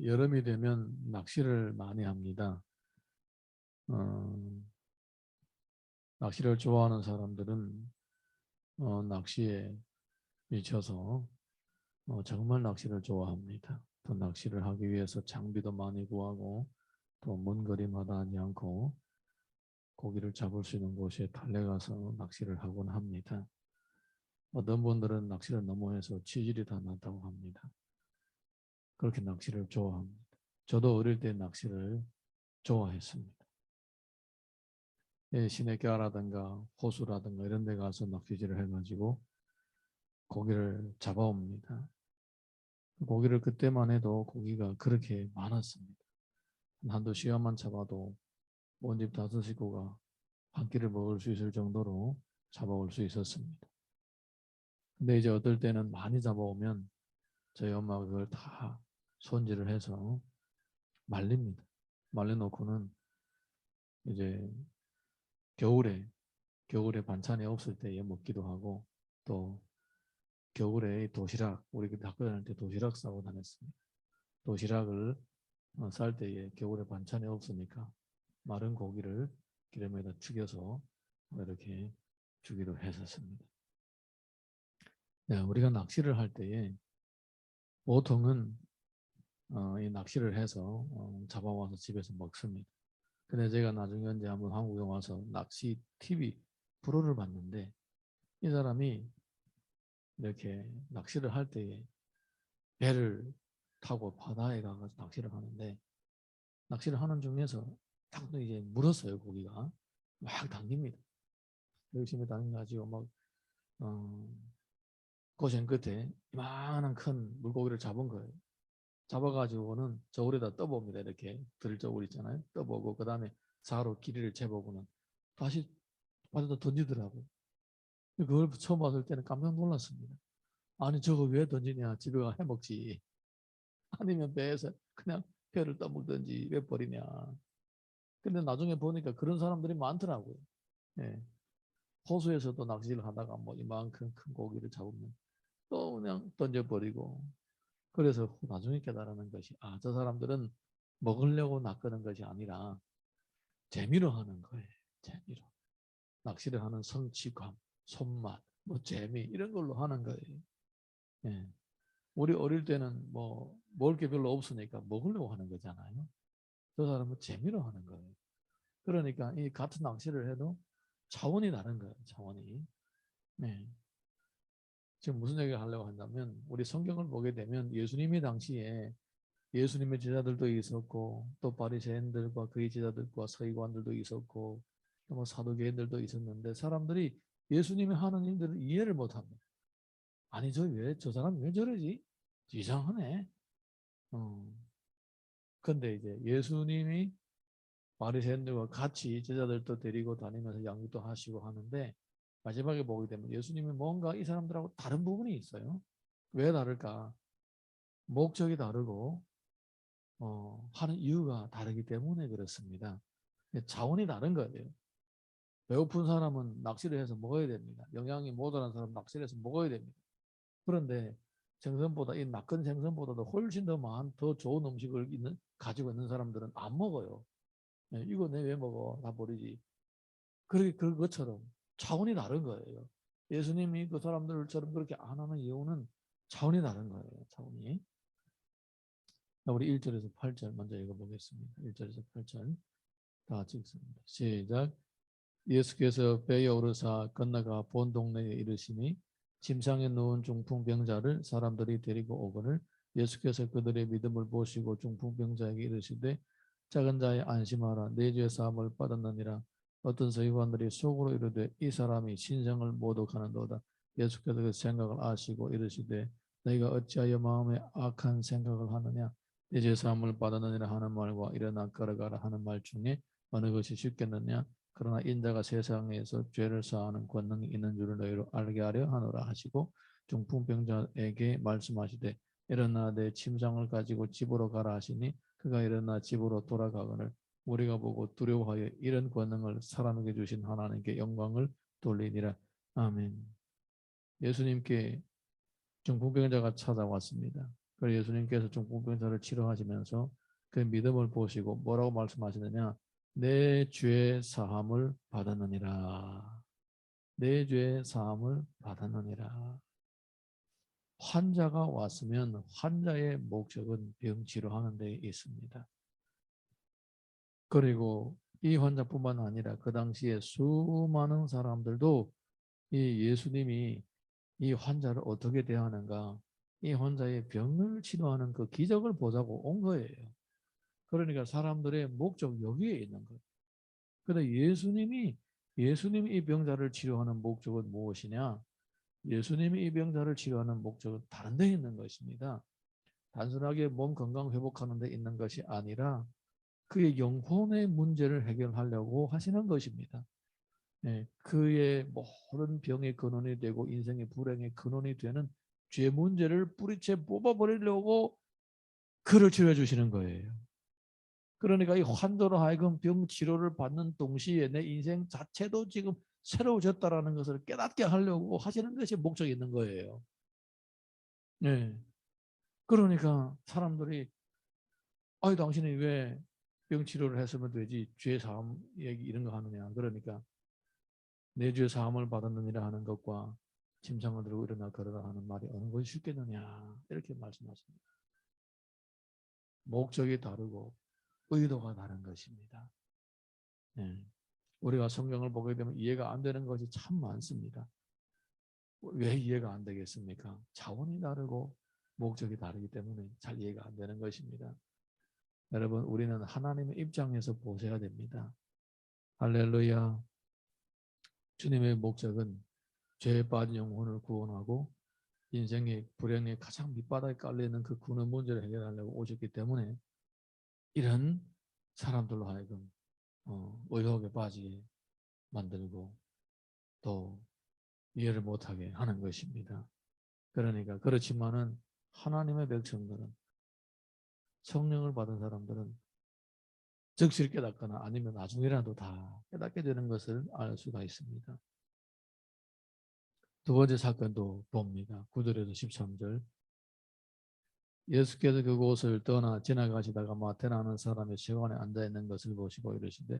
여름이 되면 낚시를 많이 합니다. 낚시를 좋아하는 사람들은 낚시에 미쳐서 정말 낚시를 좋아합니다. 또 낚시를 하기 위해서 장비도 많이 구하고 또 먼 거리마다 하지 않고 고기를 잡을 수 있는 곳에 달려가서 낚시를 하곤 합니다. 어떤 분들은 낚시를 너무 해서 취질이 다 났다고 합니다. 그렇게 낚시를 좋아합니다. 저도 어릴 때 낚시를 좋아했습니다. 시내가라든가 호수라든가 이런 데 가서 낚시질을 해가지고 고기를 잡아옵니다. 고기를 그때만 해도 고기가 그렇게 많았습니다. 한두 시간만 잡아도 온 집 5식구가 한 끼를 먹을 수 있을 정도로 잡아올 수 있었습니다. 근데 이제 어떨 때는 많이 잡아오면 저희 엄마가 그걸 다 손질을 해서 말립니다. 말려놓고는 이제 겨울에 반찬이 없을 때에 먹기도 하고, 또 겨울에 도시락, 우리 학교 다닐 때 도시락 싸고 다녔습니다. 도시락을 쌀 때에 겨울에 반찬이 없으니까 마른 고기를 기름에다 튀겨서 이렇게 주기도 했었습니다. 네, 우리가 낚시를 할 때에 보통은 이 낚시를 해서 잡아와서 집에서 먹습니다. 근데 제가 나중에 이제 한번 한국에 와서 낚시 TV 프로를 봤는데, 이 사람이 이렇게 낚시를 할 때에 배를 타고 바다에 가서 낚시를 하는데, 낚시를 하는 중에서 딱 이제 물었어요. 고기가 막 당깁니다. 열심히 당겨가지고 막 고생 끝에 이만한 큰 물고기를 잡은 거예요. 잡아가지고는 저울에다 떠봅니다. 이렇게 들저울 있잖아요. 떠보고 그 다음에 사로 길이를 재보고는 다시 바다에다 던지더라고요. 그걸 처음 봤을 때는 깜짝 놀랐습니다. 아니 저거 왜 던지냐, 집에 가 해먹지. 아니면 배에서 그냥 회를 떠먹든지 왜 버리냐. 근데 나중에 보니까 그런 사람들이 많더라고요. 예. 호수에서도 낚시를 하다가 뭐 이만큼 큰 고기를 잡으면 또 그냥 던져버리고, 그래서 나중에 깨달은 것이, 저 사람들은 먹으려고 낚는 것이 아니라 재미로 하는 거예요. 재미로. 낚시를 하는 성취감, 손맛, 뭐 재미 이런 걸로 하는 거예요. 예. 우리 어릴 때는 뭐 먹을 게 별로 없으니까 먹으려고 하는 거잖아요. 저 사람은 재미로 하는 거예요. 그러니까 이 같은 낚시를 해도 차원이 다른 거예요. 차원이. 네. 지금 무슨 얘기를 하려고 한다면, 우리 성경을 보게 되면 예수님이 당시에 예수님의 제자들도 있었고, 또 바리새인들과 그의 제자들과 서기관들도 있었고, 또 뭐 사두개인들도 있었는데, 사람들이 예수님이 하는 일들을 이해를 못합니다. 아니 저 사람 왜 저러지? 이상하네. 근데 이제 예수님이 바리새인들과 같이 제자들도 데리고 다니면서 양육도 하시고 하는데, 마지막에 보게 되면 예수님이 뭔가 이 사람들하고 다른 부분이 있어요. 왜 다를까? 목적이 다르고 하는 이유가 다르기 때문에 그렇습니다. 자원이 다른 거예요. 배고픈 사람은 낚시를 해서 먹어야 됩니다. 영양이 모자란 사람은 낚시를 해서 먹어야 됩니다. 그런데 생선보다, 이 낚은 생선보다도 훨씬 더 좋은 음식을 가지고 있는 사람들은 안 먹어요. 이거 내 왜 먹어? 다 버리지. 그것처럼 차원이 다른 거예요. 예수님이 그 사람들처럼 그렇게 안 하는 이유는 차원이 다른 거예요. 차원이. 우리 1절에서 8절 먼저 읽어보겠습니다. 1절에서 8절 다 같이 읽습니다. 시작. 예수께서 배에 오르사 건너가 본 동네에 이르시니 침상에 누운 중풍병자를 사람들이 데리고 오거늘, 예수께서 그들의 믿음을 보시고 중풍병자에게 이르시되 작은 자의 안심하라, 내 죄 사함을 받았느니라. 어떤 서기관들이 속으로 이르되 이 사람이 신성을 모독하는도다. 예수께서 그 생각을 아시고 이르시되 너희가 어찌하여 마음에 악한 생각을 하느냐. 내 죄 사함을 받았느니라 하는 말과 일어나 걸어가라 하는 말 중에 어느 것이 쉽겠느냐. 그러나 인자가 세상에서 죄를 사하는 권능이 있는 줄을 너희로 알게 하려 하노라 하시고 중풍병자에게 말씀하시되 일어나 내 침상을 가지고 집으로 가라 하시니 그가 일어나 집으로 돌아가거늘 우리가 보고 두려워하여 이런 권능을 사람에게 주신 하나님께 영광을 돌리니라. 아멘. 예수님께 중풍병자가 찾아왔습니다. 그래서 예수님께서 중풍병자를 치료하시면서 그 믿음을 보시고 뭐라고 말씀하시느냐? 내 죄 사함을 받았느니라. 내 죄 사함을 받았느니라. 환자가 왔으면 환자의 목적은 병 치료하는 데 있습니다. 그리고 이 환자뿐만 아니라 그 당시에 수많은 사람들도 이 예수님이 이 환자를 어떻게 대하는가, 이 환자의 병을 치료하는 그 기적을 보자고 온 거예요. 그러니까 사람들의 목적 여기에 있는 거예요. 그런데 예수님이 이 병자를 치료하는 목적은 무엇이냐? 예수님이 이 병자를 치료하는 목적은 다른 데 있는 것입니다. 단순하게 몸 건강 회복하는 데 있는 것이 아니라 그의 영혼의 문제를 해결하려고 하시는 것입니다. 네, 그의 모든 병의 근원이 되고 인생의 불행의 근원이 되는 죄 문제를 뿌리채 뽑아버리려고 그를 치료해 주시는 거예요. 그러니까 이 환자로 하여금 병 치료를 받는 동시에 내 인생 자체도 지금 새로워졌다라는 것을 깨닫게 하려고 하시는 것이 목적이 있는 거예요. 네. 그러니까 사람들이 아니 당신이 왜 병 치료를 했으면 되지 죄 사함 얘기 이런 거 하느냐. 그러니까 내 죄 사함을 받았느니라 하는 것과 침상을 들고 일어나 걸어라 하는 말이 어느 것이 쉽겠느냐 이렇게 말씀하십니다. 목적이 다르고 의도가 다른 것입니다. 네. 우리가 성경을 보게 되면 이해가 안 되는 것이 참 많습니다. 왜 이해가 안 되겠습니까? 차원이 다르고 목적이 다르기 때문에 잘 이해가 안 되는 것입니다. 여러분 우리는 하나님의 입장에서 보셔야 됩니다. 할렐루야. 주님의 목적은 죄에 빠진 영혼을 구원하고 인생의 불행의 가장 밑바닥에 깔려있는 그 근원 문제를 해결하려고 오셨기 때문에 이런 사람들로 하여금 의혹에 빠지게 만들고 또 이해를 못하게 하는 것입니다. 그러니까 그렇지만은 하나님의 백성들은 성령을 받은 사람들은 즉시 깨닫거나 아니면 나중이라도 다 깨닫게 되는 것을 알 수가 있습니다. 두 번째 사건도 봅니다. 9절에서 13절. 예수께서 그곳을 떠나 지나가시다가 마태라는 사람의 시간에 앉아있는 것을 보시고 이르시되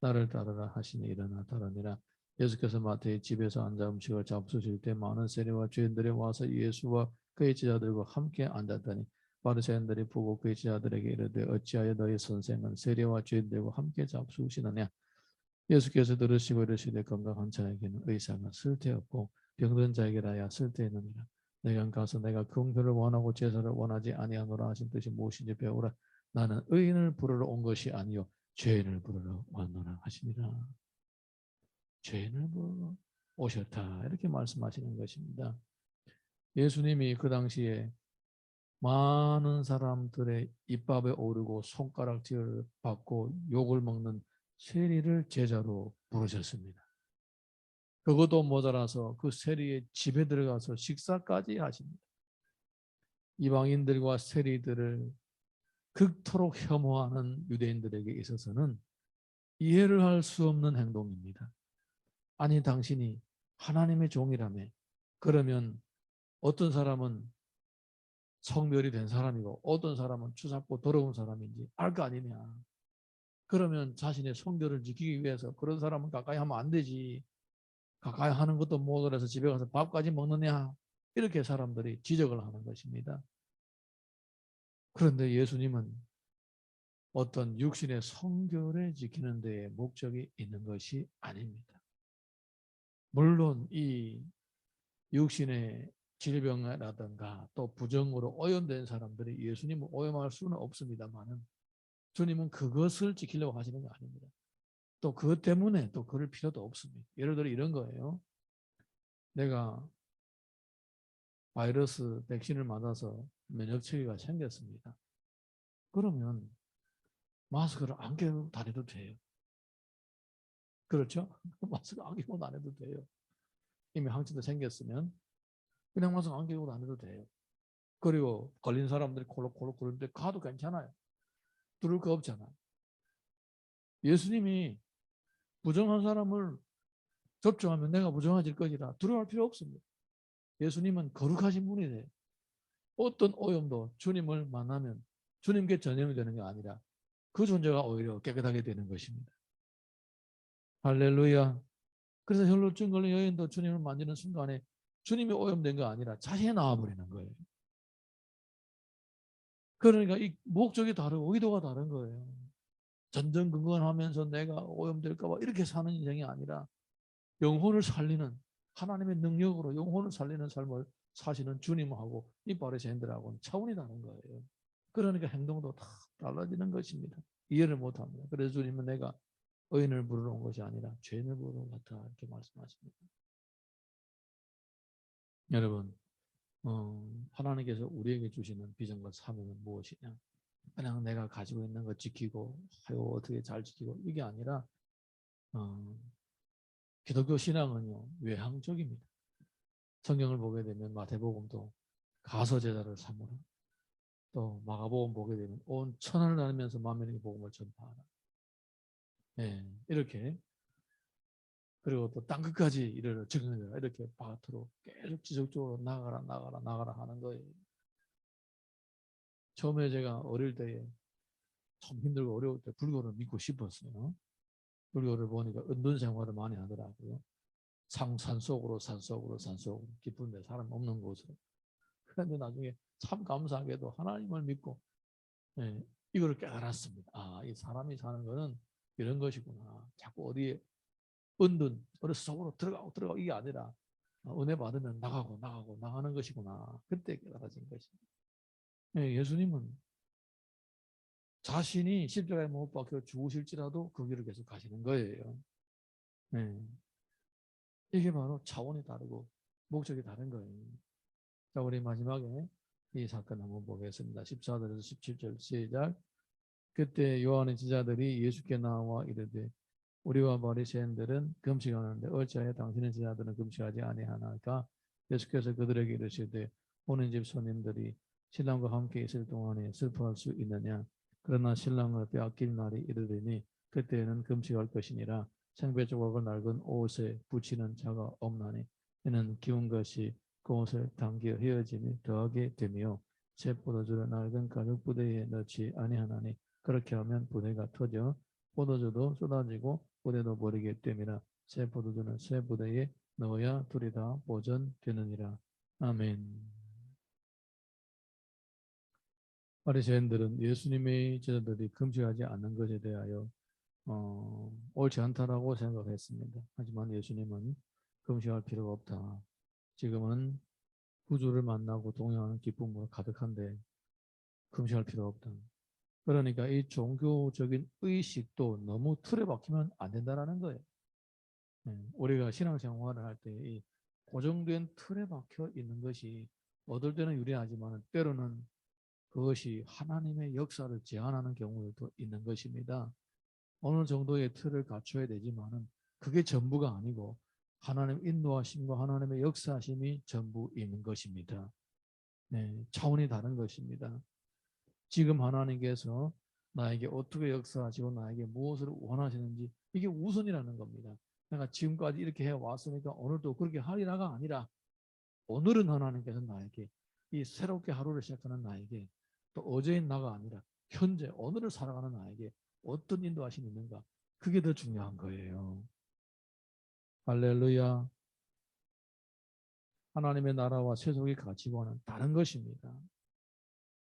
나를 따르라 하시니 일어나 따르니라. 예수께서 마태의 집에서 앉아 음식을 잡수실 때 많은 세리와 죄인들이 와서 예수와 그의 제자들과 함께 앉았더니 바리새인들이 보고 그의 제자들에게 이르되 어찌하여 너희 선생은 세리와 죄인들과 함께 잡수시느냐. 예수께서 들으시고 이르시되 건강한 자에게는 의사가 쓸데없고 병든 자에게라야 쓸데있느니라. 내가 가서 내가 긍휼을 원하고 제사를 원하지 아니하노라 하신 뜻이 무엇인지 배우라. 나는 의인을 부르러 온 것이 아니요 죄인을 부르러 왔노라 하시니라. 죄인을 부르러 오셨다 이렇게 말씀하시는 것입니다. 예수님이 그 당시에 많은 사람들의 입밥에 오르고 손가락질을 받고 욕을 먹는 세리를 제자로 부르셨습니다. 그것도 모자라서 그 세리의 집에 들어가서 식사까지 하십니다. 이방인들과 세리들을 극토록 혐오하는 유대인들에게 있어서는 이해를 할 수 없는 행동입니다. 아니 당신이 하나님의 종이라며 그러면 어떤 사람은 성별이 된 사람이고 어떤 사람은 추잡고 더러운 사람인지 알 거 아니냐. 그러면 자신의 성별을 지키기 위해서 그런 사람은 가까이 하면 안 되지. 가까이 하는 것도 모자라서 집에 가서 밥까지 먹느냐. 이렇게 사람들이 지적을 하는 것입니다. 그런데 예수님은 어떤 육신의 성결에 지키는 데에 목적이 있는 것이 아닙니다. 물론 이 육신의 질병이라든가 또 부정으로 오염된 사람들이 예수님을 오염할 수는 없습니다만은 주님은 그것을 지키려고 하시는 게 아닙니다. 또 그것 때문에 또 그럴 필요도 없습니다. 예를 들어 이런 거예요. 내가 바이러스 백신을 맞아서 면역체계가 생겼습니다. 그러면 마스크를 안 끼고 다녀도 돼요. 그렇죠? 마스크 안 끼고 다녀도 돼요. 이미 항체도 생겼으면 그냥 마스크 안 끼고 다녀도 돼요. 그리고 걸린 사람들이 콜록콜록 그러는데 가도 괜찮아요. 두를 거 없잖아요. 예수님이 부정한 사람을 접촉하면 내가 부정해질 것이라 두려워할 필요 없습니다. 예수님은 거룩하신 분이세요. 어떤 오염도 주님을 만나면 주님께 전염이 되는 게 아니라 그 존재가 오히려 깨끗하게 되는 것입니다. 할렐루야. 그래서 혈루증 걸린 여인도 주님을 만지는 순간에 주님이 오염된 게 아니라 자신이 나와버리는 거예요. 그러니까 이 목적이 다르고 의도가 다른 거예요. 전전긍긍하면서 내가 오염될까 봐 이렇게 사는 인생이 아니라 영혼을 살리는 하나님의 능력으로 영혼을 살리는 삶을 사시는 주님하고 이 바리새인들하고는 차원이 다른 거예요. 그러니까 행동도 다 달라지는 것입니다. 이해를 못합니다. 그래서 주님은 내가 의인을 부르러 온 것이 아니라 죄인을 부르러 왔다 이렇게 말씀하십니다. 여러분 하나님께서 우리에게 주시는 비전과 사명은 무엇이냐? 그냥 내가 가지고 있는 거 지키고 어떻게 잘 지키고 이게 아니라 기독교 신앙은요 외향적입니다. 성경을 보게 되면 마태복음도 가서 제자를 삼으라. 또 마가복음 보게 되면 온 천하를 다니면서 만민에게 복음을 전파하라. 네, 이렇게 그리고 또 땅끝까지 이르러 증언하라. 이렇게 바트로 계속 지속적으로 나가라 하는 거예요. 처음에 제가 어릴 때에 참 힘들고 어려울 때 불교를 믿고 싶었어요. 불교를 보니까 은둔 생활을 많이 하더라고요. 산속으로 깊은데 사람 없는 곳으로. 그런데 나중에 참 감사하게도 하나님을 믿고 이걸 깨달았습니다. 아, 이 사람이 사는 거는 이런 것이구나. 자꾸 어디에 은둔, 어디 속으로 들어가고 이게 아니라 은혜 받으면 나가는 것이구나. 그때 깨달아진 것입니다. 예수님은 자신이 십자가에 못 박혀 죽으실지라도 그 길을 계속 가시는 거예요. 네. 이게 바로 차원이 다르고 목적이 다른 거예요. 자, 우리 마지막에 이 사건 한번 보겠습니다. 14절에서 17절 시작. 그때 요한의 제자들이 예수께 나와 이르되 우리와 바리새인들은 금식하는데 어찌하여 당신의 제자들은 금식하지 아니하나이까? 예수께서 그들에게 이르시되 오는 집 손님들이 신랑과 함께 있을 동안에 슬퍼할 수 있느냐? 그러나 신랑을 빼앗길 날이 이르리니 그때에는 금식할 것이니라. 생배 조각을 낡은 옷에 붙이는 자가 없나니 이는 기운 것이 그 옷을 당겨 헤어짐이 더하게 되며 새 포도주를 낡은 가죽 부대에 넣지 아니하나니 그렇게 하면 부대가 터져 포도주도 쏟아지고 부대도 버리게 됨이라. 새 포도주는 새 부대에 넣어야 둘이 다 보존되느니라. 아멘. 바리새인들은 예수님의 제자들이 금식하지 않는 것에 대하여 옳지 않다라고 생각했습니다. 하지만 예수님은 금식할 필요가 없다. 지금은 구주를 만나고 동행하는 기쁨으로 가득한데 금식할 필요가 없다. 그러니까 이 종교적인 의식도 너무 틀에 박히면 안 된다는 거예요. 우리가 신앙생활을 할 때 이 고정된 틀에 박혀 있는 것이 어떨 때는 유리하지만 때로는 그것이 하나님의 역사를 제한하는 경우도 있는 것입니다. 어느 정도의 틀을 갖춰야 되지만은 그게 전부가 아니고 하나님 인도하심과 하나님의 역사하심이 전부인 것입니다. 차원이 다른 것입니다. 지금 하나님께서 나에게 어떻게 역사하시고 나에게 무엇을 원하시는지 이게 우선이라는 겁니다. 내가 지금까지 이렇게 해왔으니까 오늘도 그렇게 하리라가 아니라 오늘은 하나님께서 나에게 이 새롭게 하루를 시작하는 나에게 또 어제인 나가 아니라 현재 오늘을 살아가는 나에게 어떤 인도하심이 있는가 그게 더 중요한 거예요. 할렐루야. 하나님의 나라와 세속의 가치관은 다른 것입니다.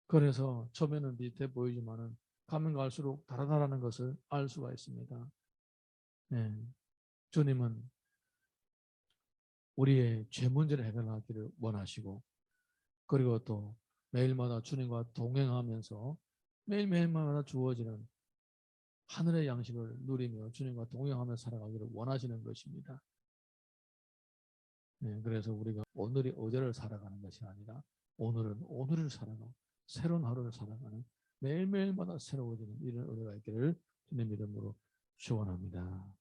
그래서 처음에는 비슷해 보이지만은 가면 갈수록 다르다라는 것을 알 수가 있습니다. 주님은 우리의 죄 문제를 해결하기를 원하시고 그리고 또 매일마다 주님과 동행하면서 매일매일마다 주어지는 하늘의 양식을 누리며 주님과 동행하며 살아가기를 원하시는 것입니다. 그래서 우리가 오늘이 어제를 살아가는 것이 아니라 오늘은 오늘을 살아가고 새로운 하루를 살아가는 매일매일마다 새로워지는 이런 은혜가 있기를 주님 이름으로 축원합니다.